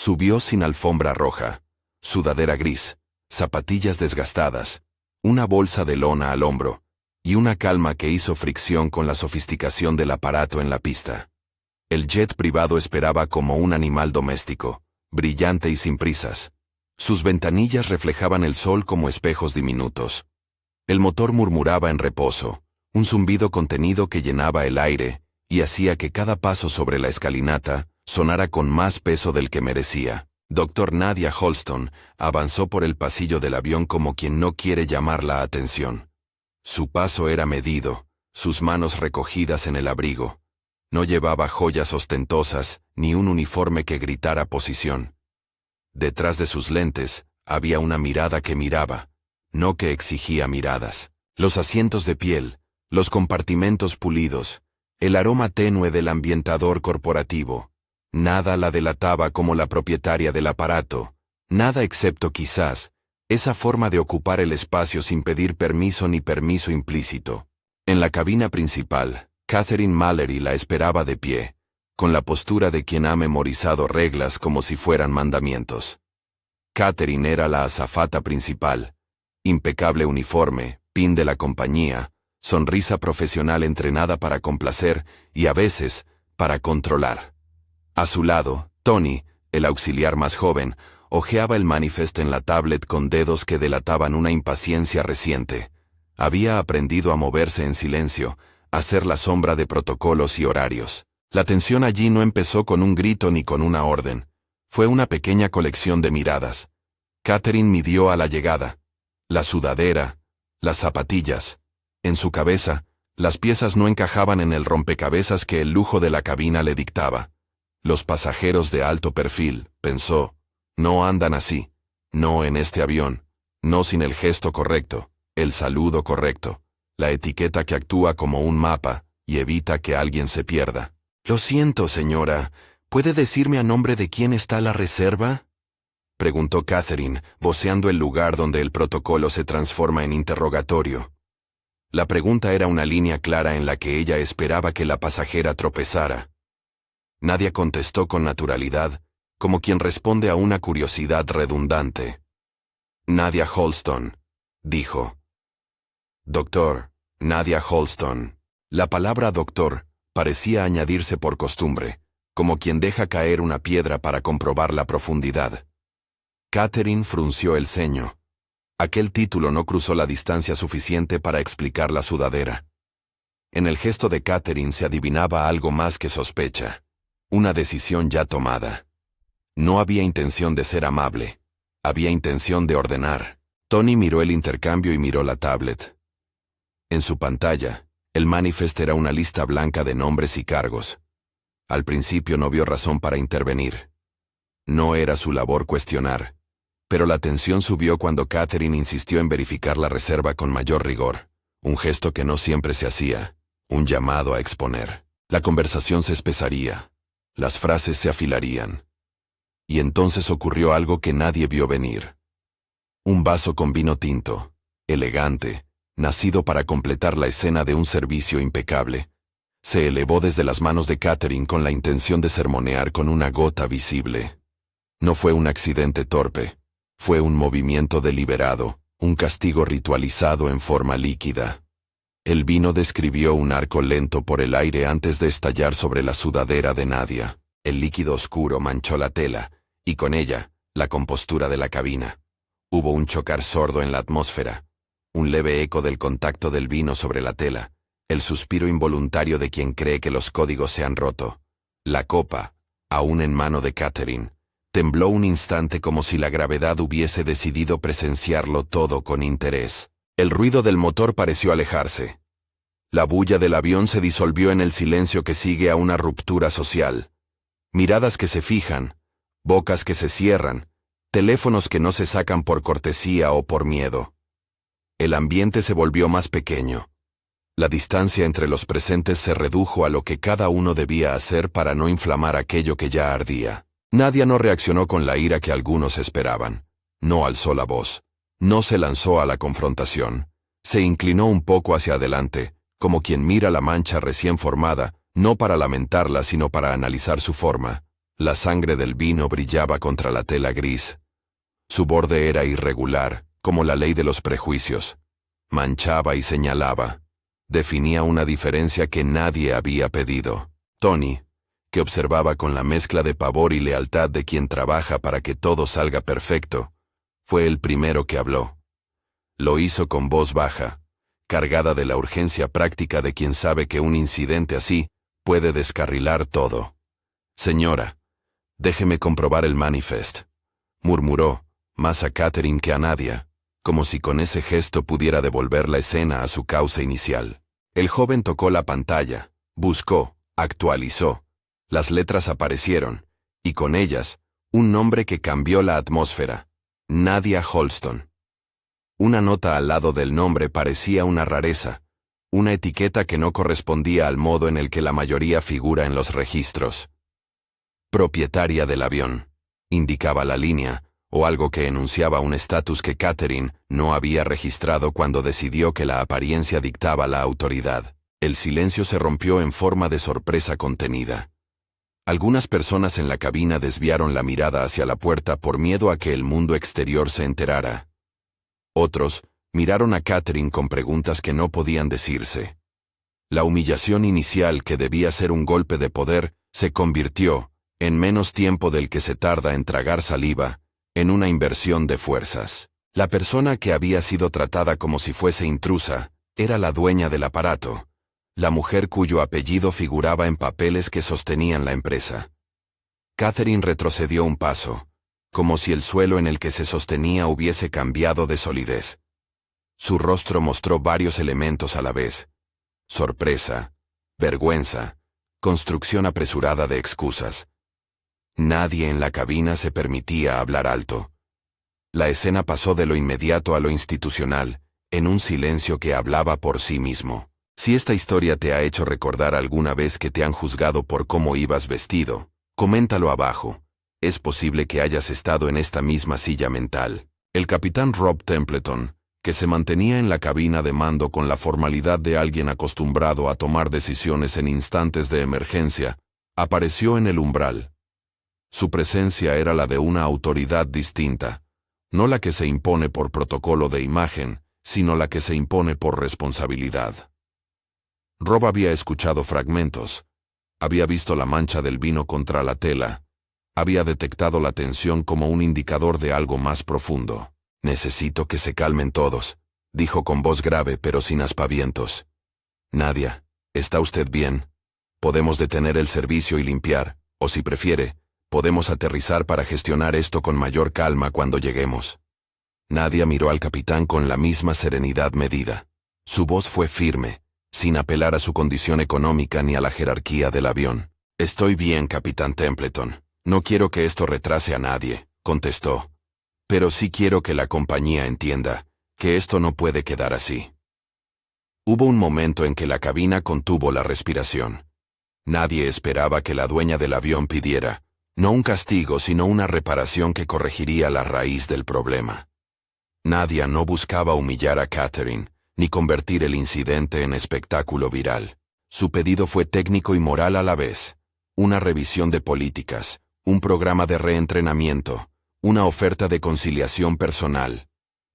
Subió sin alfombra roja, sudadera gris, zapatillas desgastadas, una bolsa de lona al hombro, y una calma que hizo fricción con la sofisticación del aparato en la pista. El jet privado esperaba como un animal doméstico, brillante y sin prisas. Sus ventanillas reflejaban el sol como espejos diminutos. El motor murmuraba en reposo, un zumbido contenido que llenaba el aire y hacía que cada paso sobre la escalinata sonara con más peso del que merecía. Dr. Nadia Holston avanzó por el pasillo del avión como quien no quiere llamar la atención. Su paso era medido, sus manos recogidas en el abrigo. No llevaba joyas ostentosas ni un uniforme que gritara posición. Detrás de sus lentes había una mirada que miraba, no que exigía miradas. Los asientos de piel, los compartimentos pulidos, el aroma tenue del ambientador corporativo. Nada la delataba como la propietaria del aparato, nada excepto quizás esa forma de ocupar el espacio sin pedir permiso ni permiso implícito. En la cabina principal, Catherine Mallory la esperaba de pie, con la postura de quien ha memorizado reglas como si fueran mandamientos. Catherine era la azafata principal, impecable uniforme, pin de la compañía, sonrisa profesional entrenada para complacer y a veces para controlar. A su lado, Tony, el auxiliar más joven, hojeaba el manifest en la tablet con dedos que delataban una impaciencia reciente. Había aprendido a moverse en silencio, a ser la sombra de protocolos y horarios. La tensión allí no empezó con un grito ni con una orden. Fue una pequeña colección de miradas. Catherine midió a la llegada. La sudadera, las zapatillas. En su cabeza, las piezas no encajaban en el rompecabezas que el lujo de la cabina le dictaba. Los pasajeros de alto perfil, pensó, no andan así, no en este avión, no sin el gesto correcto, el saludo correcto, la etiqueta que actúa como un mapa y evita que alguien se pierda. Lo siento, señora, ¿puede decirme a nombre de quién está la reserva? Preguntó Catherine, voceando el lugar donde el protocolo se transforma en interrogatorio. La pregunta era una línea clara en la que ella esperaba que la pasajera tropezara. Nadia contestó con naturalidad, como quien responde a una curiosidad redundante. Nadia Holston, dijo. Doctor, Nadia Holston. La palabra doctor parecía añadirse por costumbre, como quien deja caer una piedra para comprobar la profundidad. Catherine frunció el ceño. Aquel título no cruzó la distancia suficiente para explicar la sudadera. En el gesto de Catherine se adivinaba algo más que sospecha. Una decisión ya tomada. No había intención de ser amable. Había intención de ordenar. Tony miró el intercambio y miró la tablet. En su pantalla, el manifest era una lista blanca de nombres y cargos. Al principio no vio razón para intervenir. No era su labor cuestionar. Pero la tensión subió cuando Catherine insistió en verificar la reserva con mayor rigor. Un gesto que no siempre se hacía. Un llamado a exponer. La conversación se espesaría. Las frases se afilarían. Y entonces ocurrió algo que nadie vio venir. Un vaso con vino tinto, elegante, nacido para completar la escena de un servicio impecable, se elevó desde las manos de Catherine con la intención de sermonear con una gota visible. No fue un accidente torpe, fue un movimiento deliberado, un castigo ritualizado en forma líquida. El vino describió un arco lento por el aire antes de estallar sobre la sudadera de Nadia. El líquido oscuro manchó la tela, y con ella, la compostura de la cabina. Hubo un chocar sordo en la atmósfera, un leve eco del contacto del vino sobre la tela, el suspiro involuntario de quien cree que los códigos se han roto. La copa, aún en mano de Catherine, tembló un instante como si la gravedad hubiese decidido presenciarlo todo con interés. El ruido del motor pareció alejarse. La bulla del avión se disolvió en el silencio que sigue a una ruptura social. Miradas que se fijan, bocas que se cierran, teléfonos que no se sacan por cortesía o por miedo. El ambiente se volvió más pequeño. La distancia entre los presentes se redujo a lo que cada uno debía hacer para no inflamar aquello que ya ardía. Nadia no reaccionó con la ira que algunos esperaban. No alzó la voz. No se lanzó a la confrontación. Se inclinó un poco hacia adelante, como quien mira la mancha recién formada, no para lamentarla sino para analizar su forma. La sangre del vino brillaba contra la tela gris. Su borde era irregular, como la ley de los prejuicios. Manchaba y señalaba. Definía una diferencia que nadie había pedido. Tony, que observaba con la mezcla de pavor y lealtad de quien trabaja para que todo salga perfecto, fue el primero que habló. Lo hizo con voz baja, cargada de la urgencia práctica de quien sabe que un incidente así puede descarrilar todo. «Señora, déjeme comprobar el manifest», murmuró, más a Catherine que a Nadia, como si con ese gesto pudiera devolver la escena a su cauce inicial. El joven tocó la pantalla, buscó, actualizó. Las letras aparecieron, y con ellas, un nombre que cambió la atmósfera: Nadia Holston. Una nota al lado del nombre parecía una rareza, una etiqueta que no correspondía al modo en el que la mayoría figura en los registros. Propietaria del avión, indicaba la línea, o algo que enunciaba un estatus que Catherine no había registrado cuando decidió que la apariencia dictaba la autoridad. El silencio se rompió en forma de sorpresa contenida. Algunas personas en la cabina desviaron la mirada hacia la puerta por miedo a que el mundo exterior se enterara. Otros miraron a Catherine con preguntas que no podían decirse. La humillación inicial, que debía ser un golpe de poder, se convirtió, en menos tiempo del que se tarda en tragar saliva, en una inversión de fuerzas. La persona que había sido tratada como si fuese intrusa era la dueña del aparato, la mujer cuyo apellido figuraba en papeles que sostenían la empresa. Catherine retrocedió un paso, como si el suelo en el que se sostenía hubiese cambiado de solidez. Su rostro mostró varios elementos a la vez: sorpresa, vergüenza, construcción apresurada de excusas. Nadie en la cabina se permitía hablar alto. La escena pasó de lo inmediato a lo institucional, en un silencio que hablaba por sí mismo. Si esta historia te ha hecho recordar alguna vez que te han juzgado por cómo ibas vestido, coméntalo abajo. Es posible que hayas estado en esta misma silla mental. El capitán Rob Templeton, que se mantenía en la cabina de mando con la formalidad de alguien acostumbrado a tomar decisiones en instantes de emergencia, apareció en el umbral. Su presencia era la de una autoridad distinta, no la que se impone por protocolo de imagen, sino la que se impone por responsabilidad. Rob había escuchado fragmentos, había visto la mancha del vino contra la tela, había detectado la tensión como un indicador de algo más profundo. «Necesito que se calmen todos», dijo con voz grave pero sin aspavientos. «Nadia, ¿está usted bien? Podemos detener el servicio y limpiar, o si prefiere, podemos aterrizar para gestionar esto con mayor calma cuando lleguemos». Nadia miró al capitán con la misma serenidad medida. Su voz fue firme, sin apelar a su condición económica ni a la jerarquía del avión. «Estoy bien, capitán Templeton. No quiero que esto retrase a nadie», contestó. «Pero sí quiero que la compañía entienda que esto no puede quedar así». Hubo un momento en que la cabina contuvo la respiración. Nadie esperaba que la dueña del avión pidiera, no un castigo, sino una reparación que corregiría la raíz del problema. Nadia no buscaba humillar a Catherine, ni convertir el incidente en espectáculo viral. Su pedido fue técnico y moral a la vez: una revisión de políticas, un programa de reentrenamiento, una oferta de conciliación personal.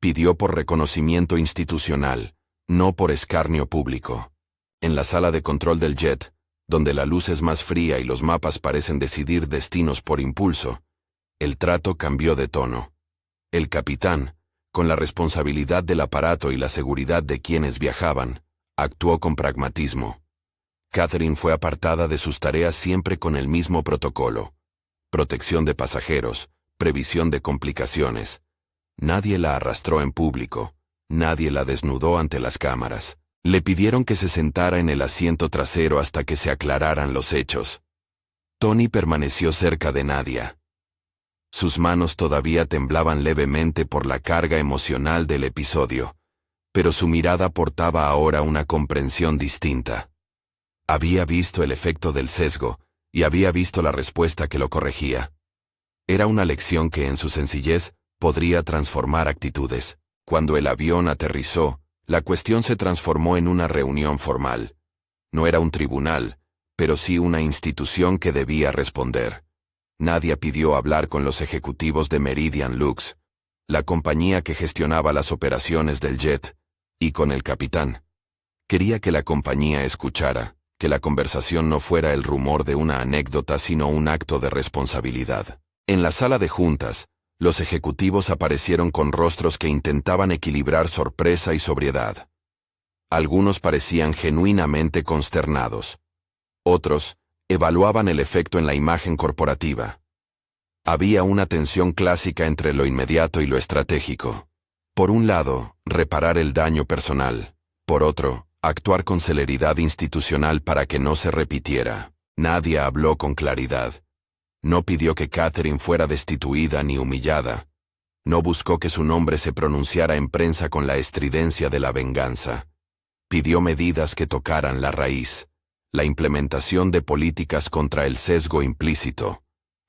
Pidió por reconocimiento institucional, no por escarnio público. En la sala de control del jet, donde la luz es más fría y los mapas parecen decidir destinos por impulso, el trato cambió de tono. El capitán, con la responsabilidad del aparato y la seguridad de quienes viajaban, actuó con pragmatismo. Catherine fue apartada de sus tareas siempre con el mismo protocolo: protección de pasajeros, previsión de complicaciones. Nadie la arrastró en público, nadie la desnudó ante las cámaras. Le pidieron que se sentara en el asiento trasero hasta que se aclararan los hechos. Tony permaneció cerca de Nadia. Sus manos todavía temblaban levemente por la carga emocional del episodio, pero su mirada portaba ahora una comprensión distinta. Había visto el efecto del sesgo, y había visto la respuesta que lo corregía. Era una lección que en su sencillez podría transformar actitudes. Cuando el avión aterrizó, la cuestión se transformó en una reunión formal. No era un tribunal, pero sí una institución que debía responder. Nadia pidió hablar con los ejecutivos de Meridian Lux, la compañía que gestionaba las operaciones del jet, y con el capitán. Quería que la compañía escuchara, que la conversación no fuera el rumor de una anécdota sino un acto de responsabilidad. En la sala de juntas, los ejecutivos aparecieron con rostros que intentaban equilibrar sorpresa y sobriedad. Algunos parecían genuinamente consternados. Otros evaluaban el efecto en la imagen corporativa. Había una tensión clásica entre lo inmediato y lo estratégico. Por un lado, reparar el daño personal. Por otro, actuar con celeridad institucional para que no se repitiera. Nadia habló con claridad. No pidió que Catherine fuera destituida ni humillada. No buscó que su nombre se pronunciara en prensa con la estridencia de la venganza. Pidió medidas que tocaran la raíz. La implementación de políticas contra el sesgo implícito.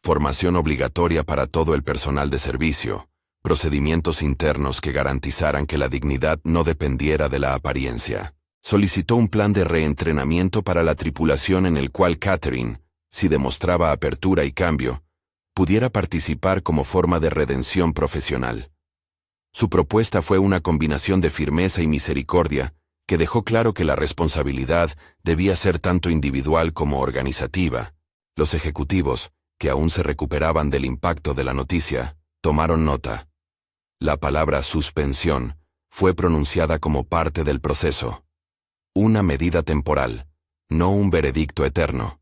Formación obligatoria para todo el personal de servicio. Procedimientos internos que garantizaran que la dignidad no dependiera de la apariencia. Solicitó un plan de reentrenamiento para la tripulación en el cual Catherine, si demostraba apertura y cambio, pudiera participar como forma de redención profesional. Su propuesta fue una combinación de firmeza y misericordia, que dejó claro que la responsabilidad debía ser tanto individual como organizativa. Los ejecutivos, que aún se recuperaban del impacto de la noticia, tomaron nota. La palabra suspensión fue pronunciada como parte del proceso. Una medida temporal, no un veredicto eterno.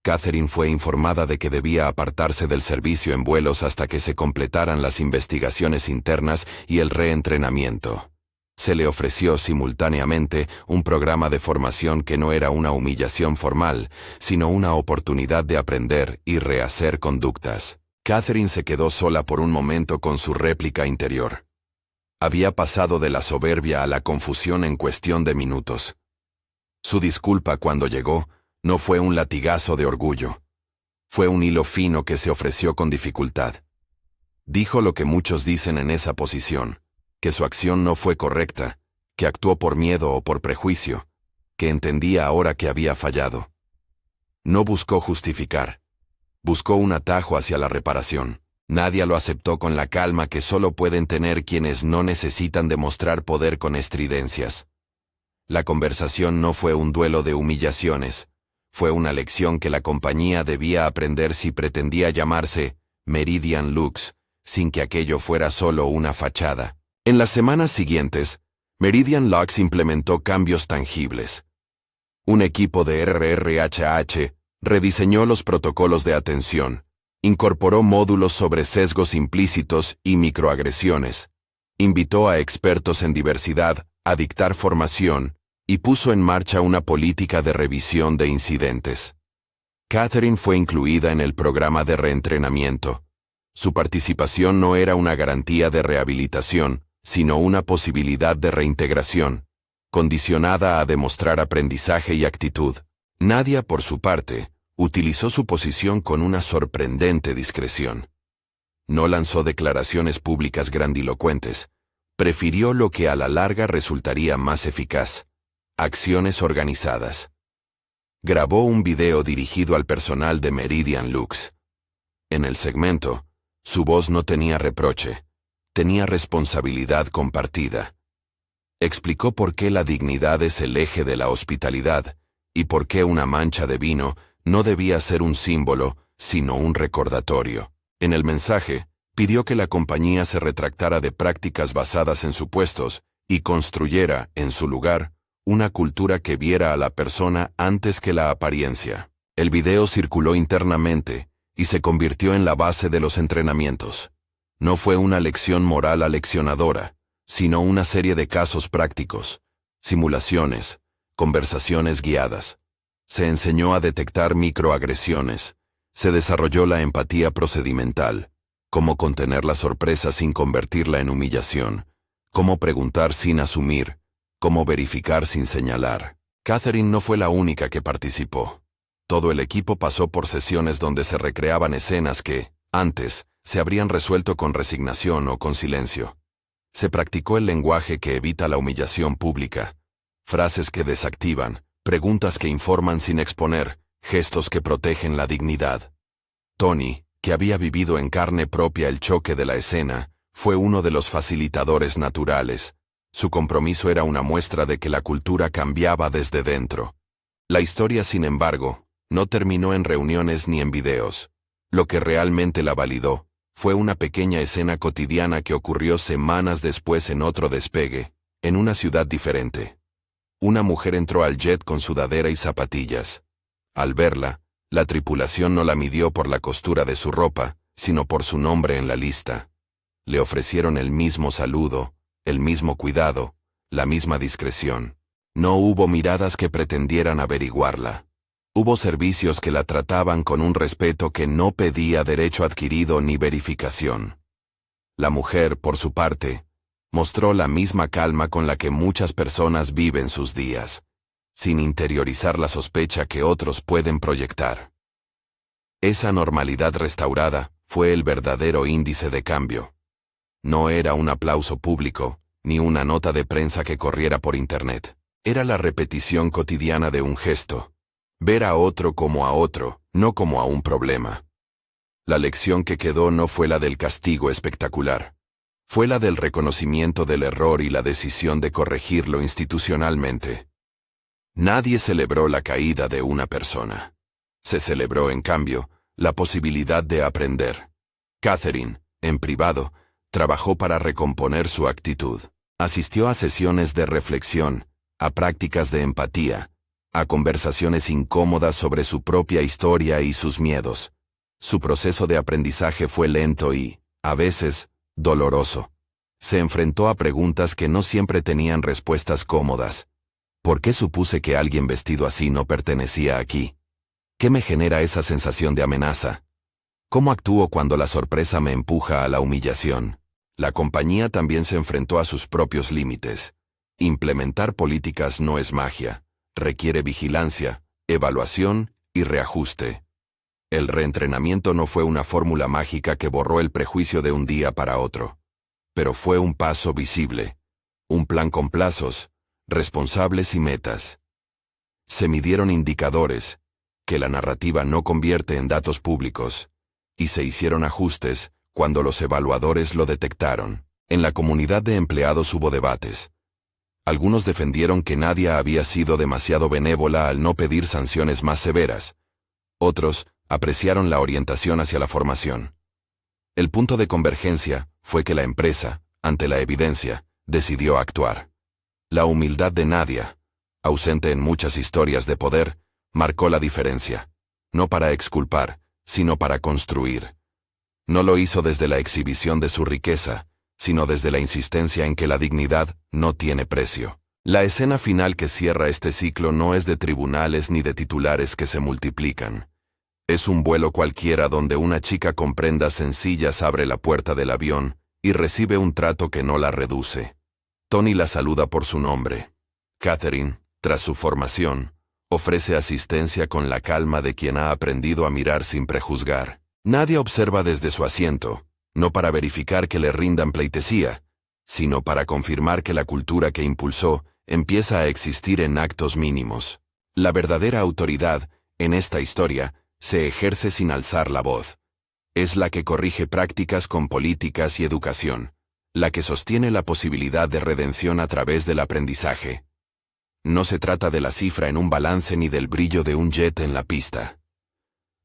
Catherine fue informada de que debía apartarse del servicio en vuelos hasta que se completaran las investigaciones internas y el reentrenamiento. Se le ofreció simultáneamente un programa de formación que no era una humillación formal, sino una oportunidad de aprender y rehacer conductas. Catherine se quedó sola por un momento con su réplica interior. Había pasado de la soberbia a la confusión en cuestión de minutos. Su disculpa cuando llegó no fue un latigazo de orgullo. Fue un hilo fino que se ofreció con dificultad. Dijo lo que muchos dicen en esa posición, que su acción no fue correcta, que actuó por miedo o por prejuicio, que entendía ahora que había fallado. No buscó justificar. Buscó un atajo hacia la reparación. Nadia lo aceptó con la calma que solo pueden tener quienes no necesitan demostrar poder con estridencias. La conversación no fue un duelo de humillaciones. Fue una lección que la compañía debía aprender si pretendía llamarse Meridian Lux, sin que aquello fuera solo una fachada. En las semanas siguientes, Meridian Lux implementó cambios tangibles. Un equipo de RRHH rediseñó los protocolos de atención, incorporó módulos sobre sesgos implícitos y microagresiones, invitó a expertos en diversidad a dictar formación y puso en marcha una política de revisión de incidentes. Catherine fue incluida en el programa de reentrenamiento. Su participación no era una garantía de rehabilitación, sino una posibilidad de reintegración, condicionada a demostrar aprendizaje y actitud. Nadia, por su parte, utilizó su posición con una sorprendente discreción. No lanzó declaraciones públicas grandilocuentes. Prefirió lo que a la larga resultaría más eficaz: acciones organizadas. Grabó un video dirigido al personal de Meridian Lux. En el segmento, su voz no tenía reproche, tenía responsabilidad compartida. Explicó por qué la dignidad es el eje de la hospitalidad y por qué una mancha de vino no debía ser un símbolo, sino un recordatorio. En el mensaje, pidió que la compañía se retractara de prácticas basadas en supuestos y construyera, en su lugar, una cultura que viera a la persona antes que la apariencia. El video circuló internamente y se convirtió en la base de los entrenamientos. No fue una lección moral aleccionadora, sino una serie de casos prácticos, simulaciones, conversaciones guiadas. Se enseñó a detectar microagresiones. Se desarrolló la empatía procedimental, cómo contener la sorpresa sin convertirla en humillación, cómo preguntar sin asumir, cómo verificar sin señalar. Catherine no fue la única que participó. Todo el equipo pasó por sesiones donde se recreaban escenas que, antes, se habrían resuelto con resignación o con silencio. Se practicó el lenguaje que evita la humillación pública, frases que desactivan, preguntas que informan sin exponer, gestos que protegen la dignidad. Tony, que había vivido en carne propia el choque de la escena, fue uno de los facilitadores naturales. Su compromiso era una muestra de que la cultura cambiaba desde dentro. La historia, sin embargo, no terminó en reuniones ni en videos. Lo que realmente la validó fue una pequeña escena cotidiana que ocurrió semanas después en otro despegue, en una ciudad diferente. Una mujer entró al jet con sudadera y zapatillas. Al verla, la tripulación no la midió por la costura de su ropa, sino por su nombre en la lista. Le ofrecieron el mismo saludo, el mismo cuidado, la misma discreción. No hubo miradas que pretendieran averiguarla. Hubo servicios que la trataban con un respeto que no pedía derecho adquirido ni verificación. La mujer, por su parte, mostró la misma calma con la que muchas personas viven sus días, sin interiorizar la sospecha que otros pueden proyectar. Esa normalidad restaurada fue el verdadero índice de cambio. No era un aplauso público, ni una nota de prensa que corriera por internet. Era la repetición cotidiana de un gesto. Ver a otro como a otro, no como a un problema. La lección que quedó no fue la del castigo espectacular. Fue la del reconocimiento del error y la decisión de corregirlo institucionalmente. Nadie celebró la caída de una persona. Se celebró, en cambio, la posibilidad de aprender. Catherine, en privado, trabajó para recomponer su actitud. Asistió a sesiones de reflexión, a prácticas de empatía, a conversaciones incómodas sobre su propia historia y sus miedos. Su proceso de aprendizaje fue lento y, a veces, doloroso. Se enfrentó a preguntas que no siempre tenían respuestas cómodas. ¿Por qué supuse que alguien vestido así no pertenecía aquí? ¿Qué me genera esa sensación de amenaza? ¿Cómo actúo cuando la sorpresa me empuja a la humillación? La compañía también se enfrentó a sus propios límites. Implementar políticas no es magia. Requiere vigilancia, evaluación y reajuste. El reentrenamiento no fue una fórmula mágica que borró el prejuicio de un día para otro. Pero fue un paso visible. Un plan con plazos, responsables y metas. Se midieron indicadores, que la narrativa no convierte en datos públicos, y se hicieron ajustes cuando los evaluadores lo detectaron. En la comunidad de empleados hubo debates. Algunos defendieron que Nadia había sido demasiado benévola al no pedir sanciones más severas. Otros apreciaron la orientación hacia la formación. El punto de convergencia fue que la empresa, ante la evidencia, decidió actuar. La humildad de Nadia, ausente en muchas historias de poder, marcó la diferencia. No para exculpar, sino para construir. No lo hizo desde la exhibición de su riqueza, sino desde la insistencia en que la dignidad no tiene precio. La escena final que cierra este ciclo no es de tribunales ni de titulares que se multiplican. Es un vuelo cualquiera donde una chica con prendas sencillas abre la puerta del avión y recibe un trato que no la reduce. Tony la saluda por su nombre. Catherine, tras su formación, ofrece asistencia con la calma de quien ha aprendido a mirar sin prejuzgar. Nadia observa desde su asiento, no para verificar que le rindan pleitesía, sino para confirmar que la cultura que impulsó empieza a existir en actos mínimos. La verdadera autoridad, en esta historia, se ejerce sin alzar la voz. Es la que corrige prácticas con políticas y educación, la que sostiene la posibilidad de redención a través del aprendizaje. No se trata de la cifra en un balance ni del brillo de un jet en la pista.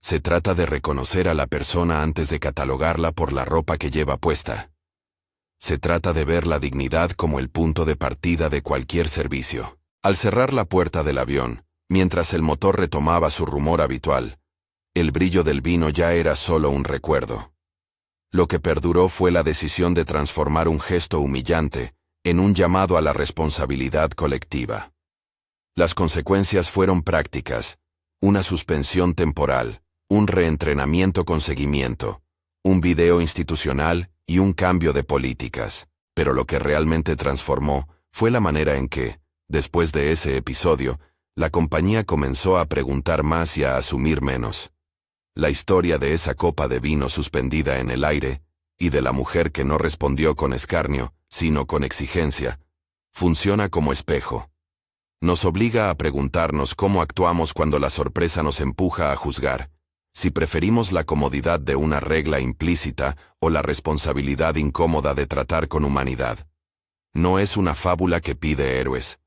Se trata de reconocer a la persona antes de catalogarla por la ropa que lleva puesta. Se trata de ver la dignidad como el punto de partida de cualquier servicio. Al cerrar la puerta del avión, mientras el motor retomaba su rumor habitual, el brillo del vino ya era solo un recuerdo. Lo que perduró fue la decisión de transformar un gesto humillante en un llamado a la responsabilidad colectiva. Las consecuencias fueron prácticas: una suspensión temporal, un reentrenamiento con seguimiento, un video institucional y un cambio de políticas. Pero lo que realmente transformó fue la manera en que, después de ese episodio, la compañía comenzó a preguntar más y a asumir menos. La historia de esa copa de vino suspendida en el aire, y de la mujer que no respondió con escarnio, sino con exigencia, funciona como espejo. Nos obliga a preguntarnos cómo actuamos cuando la sorpresa nos empuja a juzgar, si preferimos la comodidad de una regla implícita o la responsabilidad incómoda de tratar con humanidad. No es una fábula que pide héroes.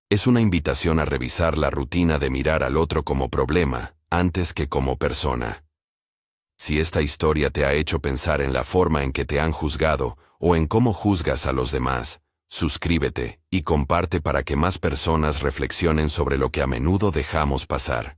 Es una invitación a revisar la rutina de mirar al otro como problema, antes que como persona. Si esta historia te ha hecho pensar en la forma en que te han juzgado, o en cómo juzgas a los demás, suscríbete y comparte para que más personas reflexionen sobre lo que a menudo dejamos pasar.